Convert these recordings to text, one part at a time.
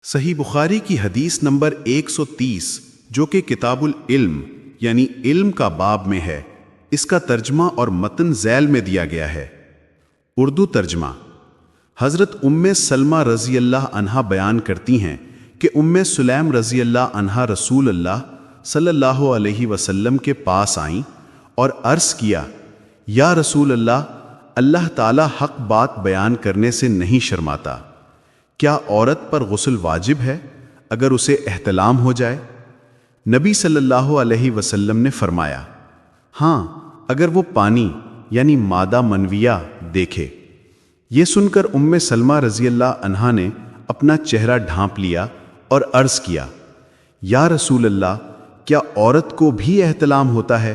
صحیح بخاری کی حدیث نمبر 130 جو کہ کتاب العلم یعنی علم کا باب میں ہے، اس کا ترجمہ اور متن ذیل میں دیا گیا ہے۔ اردو ترجمہ: حضرت ام سلمہ رضی اللہ عنہا بیان کرتی ہیں کہ ام سلیم رضی اللہ عنہا رسول اللہ صلی اللہ علیہ وسلم کے پاس آئیں اور عرض کیا، یا رسول اللہ، اللہ تعالی حق بات بیان کرنے سے نہیں شرماتا، کیا عورت پر غسل واجب ہے اگر اسے احتلام ہو جائے؟ نبی صلی اللہ علیہ وسلم نے فرمایا، ہاں، اگر وہ پانی یعنی مادہ منویہ دیکھے۔ یہ سن کر ام سلمہ رضی اللہ عنہا نے اپنا چہرہ ڈھانپ لیا اور عرض کیا، یا رسول اللہ، کیا عورت کو بھی احتلام ہوتا ہے؟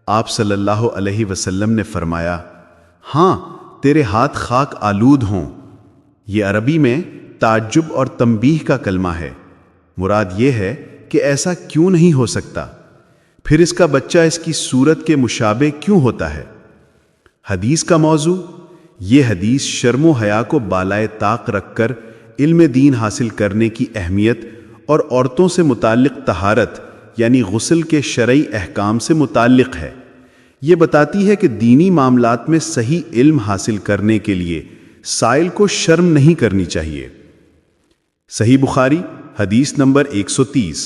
آپ صلی اللہ علیہ وسلم نے فرمایا، ہاں، تیرے ہاتھ خاک آلود ہوں۔ یہ عربی میں تعجب اور تنبیہ کا کلمہ ہے۔ مراد یہ ہے کہ ایسا کیوں نہیں ہو سکتا؟ پھر اس کا بچہ اس کی صورت کے مشابہ کیوں ہوتا ہے؟ حدیث کا موضوع: یہ حدیث شرم و حیا کو بالائے طاق رکھ کر علم دین حاصل کرنے کی اہمیت اور عورتوں سے متعلق طہارت یعنی غسل کے شرعی احکام سے متعلق ہے۔ یہ بتاتی ہے کہ دینی معاملات میں صحیح علم حاصل کرنے کے لیے سائل کو شرم نہیں کرنی چاہیے۔ صحیح بخاری حدیث نمبر 130۔